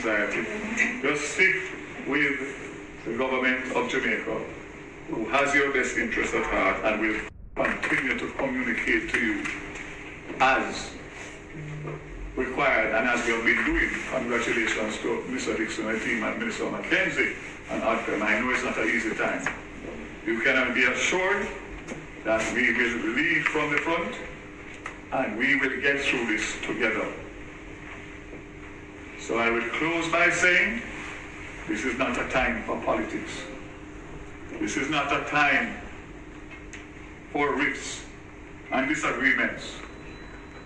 society. Just stick with the government of Jamaica, who has your best interest at heart and will continue to communicate to you as required and as we have been doing. Congratulations to Mr. Dixon and team and Minister Mackenzie and ODPEM. I know it's not an easy time. You can be assured that we will lead from the front and we will get through this together. So I will close by saying, this is not a time for politics. This is not a time for rifts and disagreements.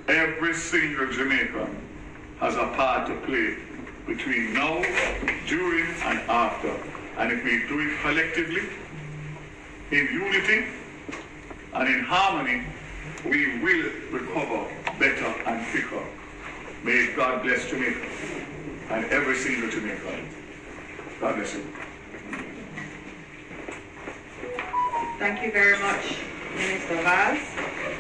Every single Jamaican has a part to play between now, during, and after. And if we do it collectively, in unity, and in harmony, we will recover better and quicker. May God bless Jamaica and every single Jamaican. God bless you. Thank you very much, Minister Vaz.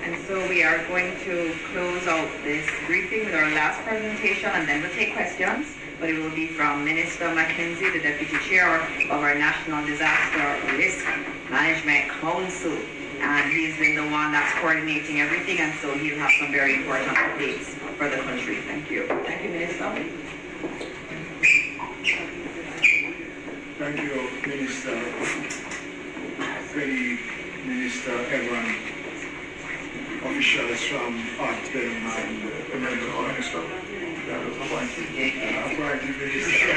And so we are going to close out this briefing with our last presentation, and then we'll take questions. But it will be from Minister Mackenzie, the Deputy Chair of our National Disaster Risk Management Council. And he's been the one that's coordinating everything, and so he'll have some very important updates for the country. Thank you. Thank you, Minister. Thank you, Minister Freddie, Minister Evan, officials from ODPEM and Minister. Appointed Minister.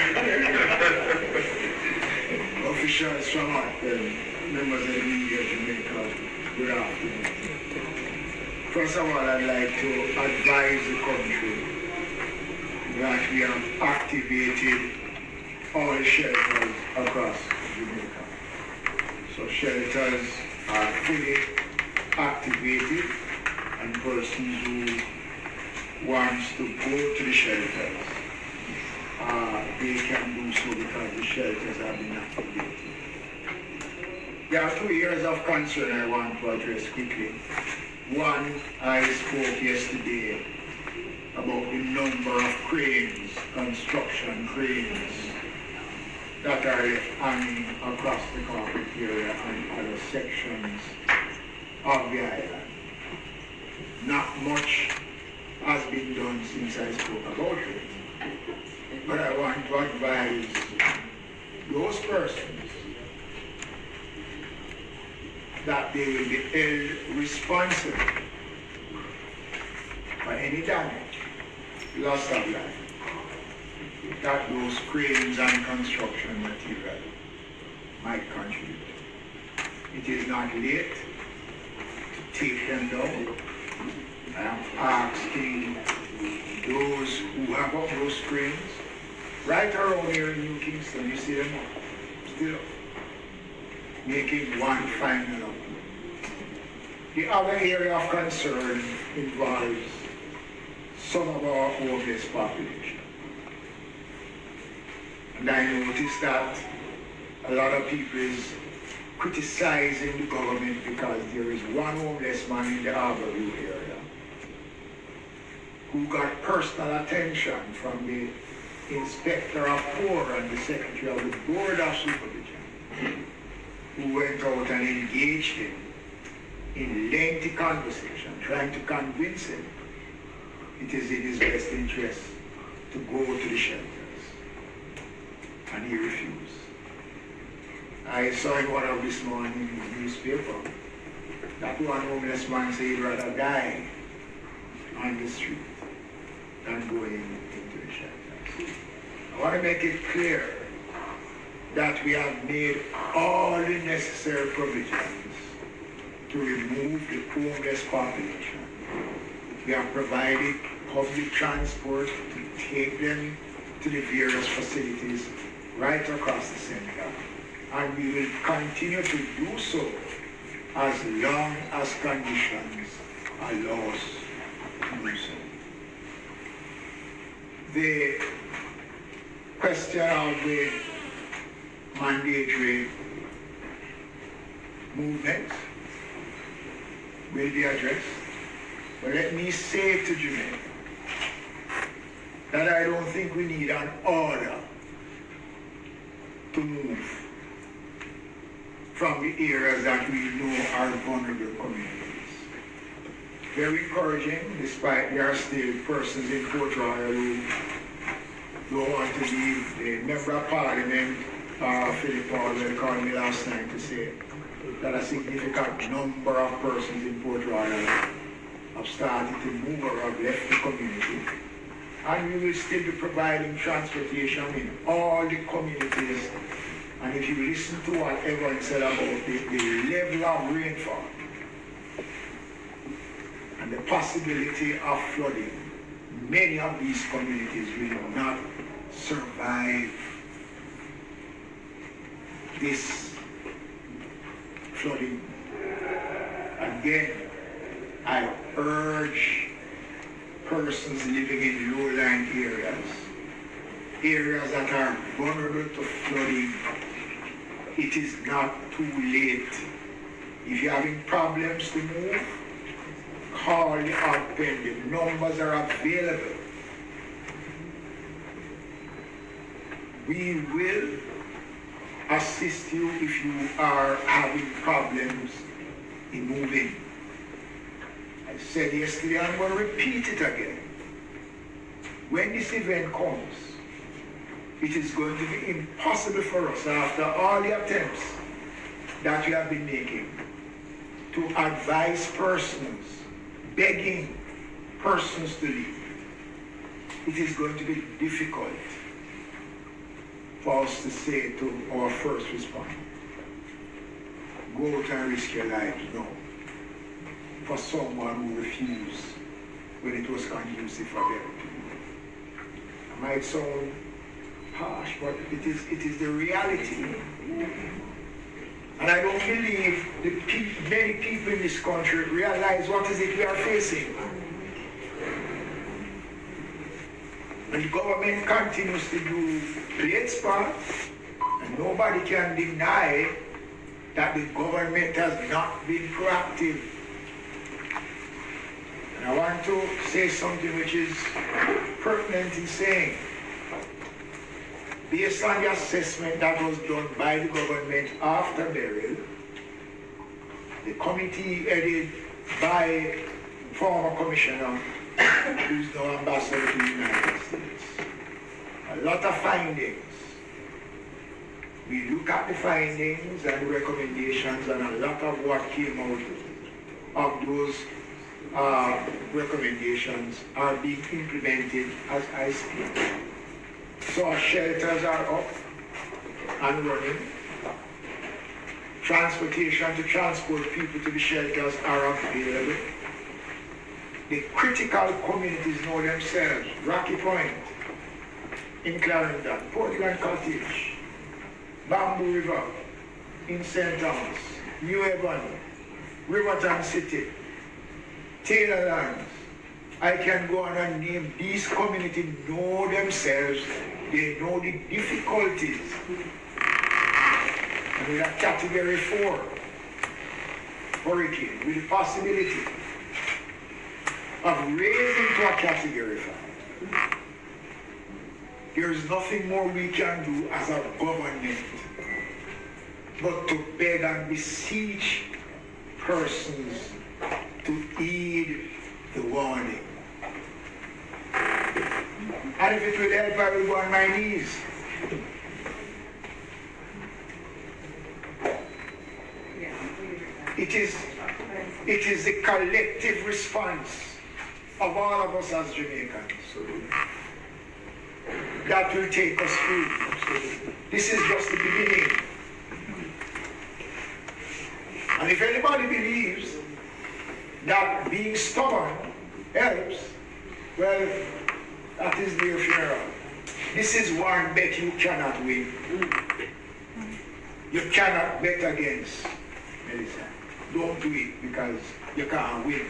Officials from ODPEM, members of the media of Jamaica, good afternoon. First of all, I'd like to advise the country that we have activated all shelters across Jamaica. So shelters are fully activated, and persons who want to go to the shelters, they can do so because the shelters have been activated. There are 2 areas of concern I want to address quickly. One, I spoke yesterday about the number of cranes, construction cranes, that are left hanging across the carpet area and other sections of the island. Not much has been done since I spoke about it, but I want to advise those persons that they will be held responsible for any damage, loss of life, that those cranes and construction material might contribute. It is not late to take them down. I am asking those who have up those cranes, right around here in New Kingston, you see them still up, making one final up. The other area of concern involves some of our homeless population. And I noticed that a lot of people is criticizing the government because there is one homeless man in the Harborview area who got personal attention from the Inspector of Poor and the Secretary of the Board of Supervision, who went out and engaged him in lengthy conversation, trying to convince him it is in his best interest to go to the shelters. And he refused. I saw in one of this morning's newspaper that one homeless man said he'd rather die on the street than going into the shelters. I want to make it clear that we have made all the necessary provisions to remove the homeless population. We have provided public transport to take them to the various facilities right across the center, and we will continue to do so as long as conditions allow us to do so. The question of the mandatory movement will be addressed, but let me say to Jamaica that I don't think we need an order to move from the areas that we know are vulnerable communities. Very encouraging, despite there are still persons in Port Royal who don't want to leave. The Member of Parliament, Philip Paul, called me last night to say that a significant number of persons in Port Royal have started to move or have left the community. And we will still be providing transportation in all the communities. And if you listen to what everyone said about the level of rainfall and the possibility of flooding, many of these communities will not survive this flooding. Again, I urge persons living in low-lying areas that are vulnerable to flooding, it is not too late. If you're having problems to move, call the ODPEM. The numbers are available. We will assist you if you are having problems in moving. I said yesterday, I'm going to repeat it again. When this event comes, it is going to be impossible for us, after all the attempts that we have been making, to advise persons, begging persons to leave. It is going to be difficult for us to say to our first responder, go out and risk your life. No. For someone who refused when it was conducive for them. It might sound harsh, but it is the reality. And I don't believe many people in this country realize what is it we are facing. And the government continues to do its part, and nobody can deny that the government has not been proactive. And I want to say something which is pertinent in saying, based on the assessment that was done by the government after burial, the committee headed by former commissioner, who's now ambassador to the United States, a lot of findings. We look at the findings and the recommendations, and a lot of what came out of those recommendations are being implemented as I speak. So our shelters are up and running. Transportation to transport people to the shelters are available. The critical communities know themselves. Rocky Point, in Clarendon, Portland Cottage, Bamboo River, in St. Thomas, New Haven, Riverton City, Taylorlands. I can go on and name these communities know themselves. They know the difficulties. And with a category 4 hurricane, with the possibility of raising to a category 5, there is nothing more we can do as a government but to beg and beseech persons to heed the warning. And if it will help, I will go on my knees. It is the collective response of all of us as Jamaicans that will take us through. This is just the beginning. And if anybody believes that being stubborn helps, well, that is their funeral. This is one bet you cannot win. You cannot bet against Melissa. Don't do it because you can't win.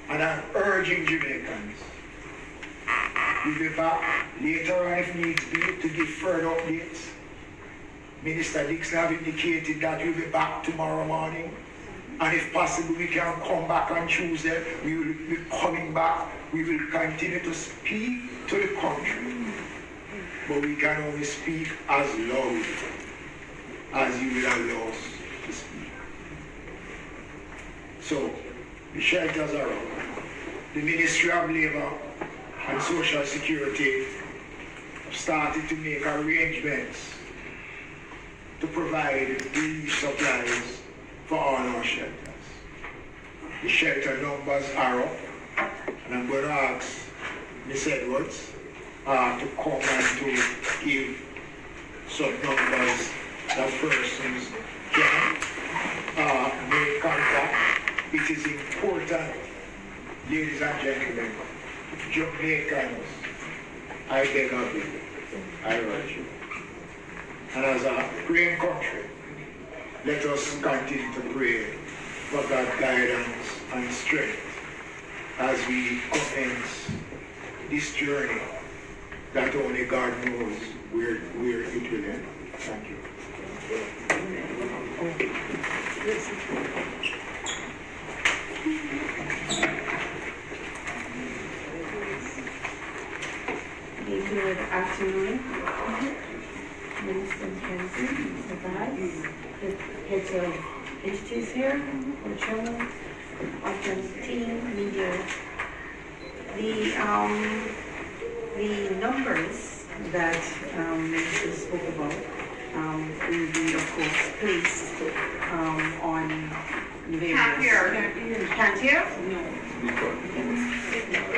And I'm urging Jamaicans, we'll be back later on if needs be to give further updates. Minister Dixon have indicated that we'll be back tomorrow morning And if possible, we can come back on Tuesday. We will be coming back. We will continue to speak to the country. But we can only speak as loud as you will allow us to speak. So, the shelters are up. The Ministry of Labour and Social Security have started to make arrangements to provide relief supplies for all our shelters. The shelter numbers are up, and I'm going to ask Ms. Edwards to come and to give some numbers that persons can make contact. It is important, ladies and gentlemen, Jamaicans, I beg of you, I urge you. And as a praying country, let us continue to pray for God's guidance and strength as we commence this journey that only God knows where it will end. Thank you. Good afternoon, Minister Mackenzie, Mr. Vice, the heads of entities here, the chairman, ODPEM team, media. The numbers that Minister spoke about will be, of course, placed on various. Can't hear? No.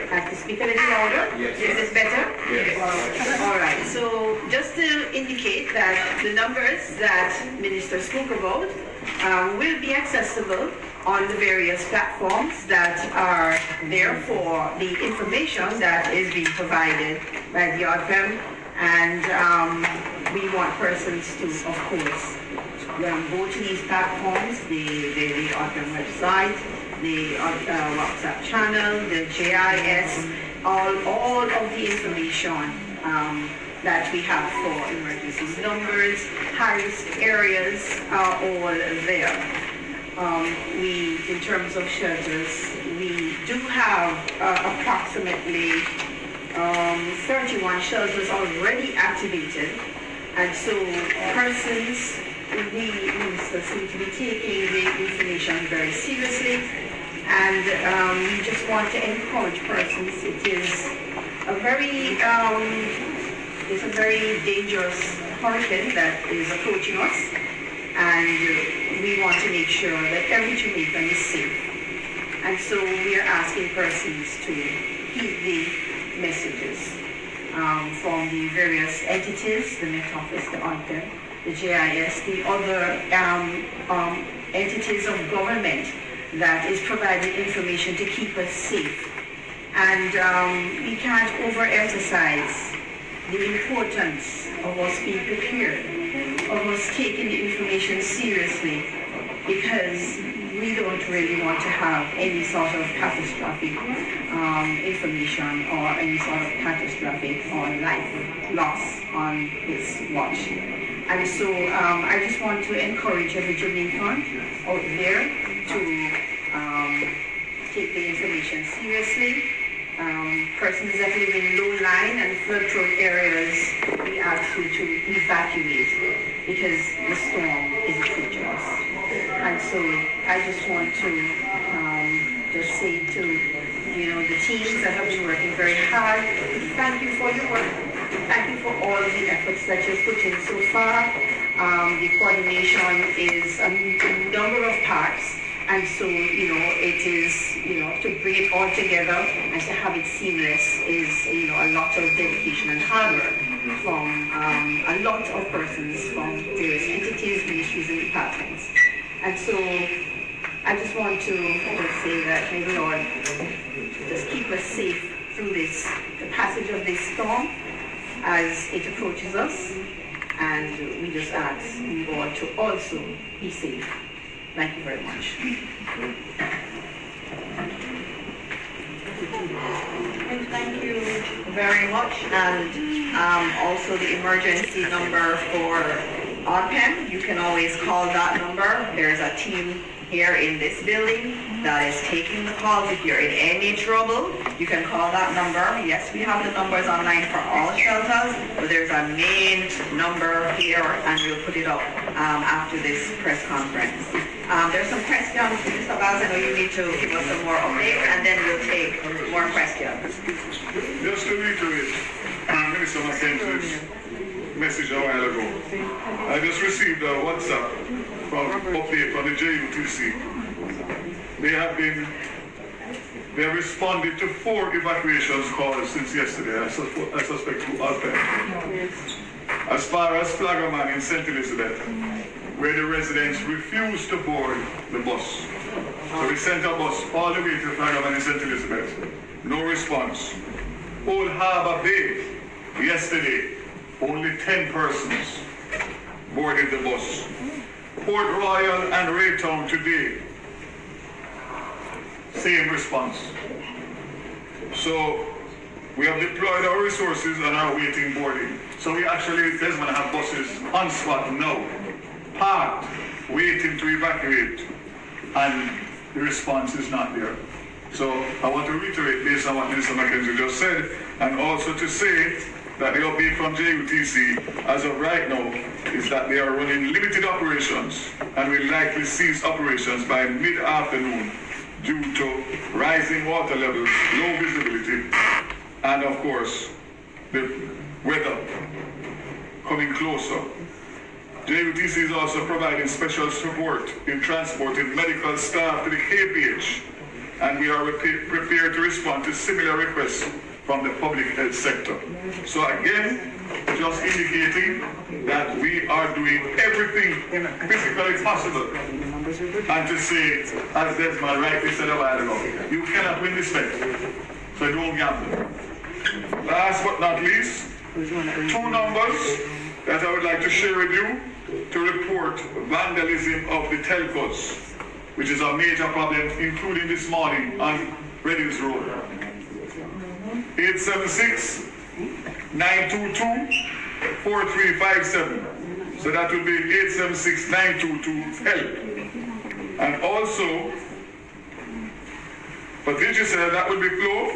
Have to speak a little louder? Yes. Is this better? Yes. All right. So just to indicate that the numbers that Minister spoke about will be accessible on the various platforms that are there for the information that is being provided by the ODPEM, and we want persons to, of course, go to these platforms, the ODPEM website, the WhatsApp channel, the JIS, all of the information that we have for emergency numbers, high-risk areas are all there. In terms of shelters, we do have approximately 31 shelters already activated, and so persons, we seem to be taking the information very seriously, and we just want to encourage persons. It is a very dangerous hurricane that is approaching us, and we want to make sure that every Jamaican is safe. And so we are asking persons to heed the messages from the various entities, the Met Office, the ODPEM, the JIS, the other entities of government that is providing information to keep us safe. And we can't overemphasize the importance of us being prepared, of us taking the information seriously, because we don't really want to have any sort of catastrophic information or any sort of catastrophic or life loss on this watch. And so I just want to encourage every Jamaican out there to take the information seriously. Persons that live in low-lying and flood-prone areas, we ask you to evacuate because the storm is approaching us. And so I just want to just say to the teams that have been working very hard, thank you for your work. Thank you for all the efforts that you've put in so far. The coordination is a number of parts. And so, it is, to bring it all together and to have it seamless is, a lot of dedication and hard work from a lot of persons from various entities, ministries, and departments. And so, I just want to just say that may the Lord just keep us safe through the passage of this storm as it approaches us. And we just ask you all to also be safe. Thank you very much. And thank you very much. And also the emergency number for ODPEM, you can always call that number. There's a team here in this building that is taking the calls. If you're in any trouble, you can call that number. Yes, we have the numbers online for all shelters, but there's a main number here, and we'll put it up after this press conference. There's some questions, Mr. Vaz. I know you need to give us some more updates, and then we'll take more questions. Just to reiterate, Minister McKenzie's message a while ago. I just received a WhatsApp update from the JUTC. They have responded to 4 evacuations calls since yesterday. I suspect 2 ODPEM. As far as Flaggerman in St. Elizabeth, where the residents refused to board the bus. So we sent a bus all the way to Flaggerman in St. Elizabeth. No response. Old Harbour Bay, yesterday, only 10 persons boarded the bus. Port Royal and Raytown today, same response. So we have deployed our resources and are waiting boarding. So we actually, Desmond, have buses on spot now, parked, waiting to evacuate, and the response is not there. So I want to reiterate based on what Minister McKenzie just said, and also to say that the update from JUTC as of right now is that they are running limited operations and will likely cease operations by mid-afternoon due to rising water levels, low visibility, and of course the weather coming closer. JUTC is also providing special support in transporting medical staff to the KPH, and we are prepared to respond to similar requests from the public health sector. So again, just indicating that we are doing everything physically possible. And to say, as Desmond rightly said a while ago, you cannot win this bet, so don't gamble. Last but not least, 2 numbers that I would like to share with you to report vandalism of the telcos, which is a major problem, including this morning on Reddings Road. 876-922-4357. So that will be 876-922-HELP. And also, for Digicel, that will be Flow.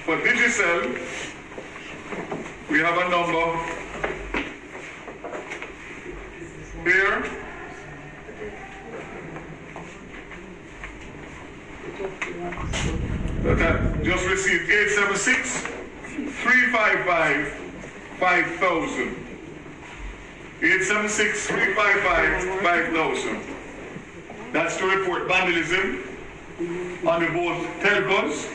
For Digicel, we have a number here. That I just received 876-355-5000. 876-355-5000. That's to report vandalism on the both telecos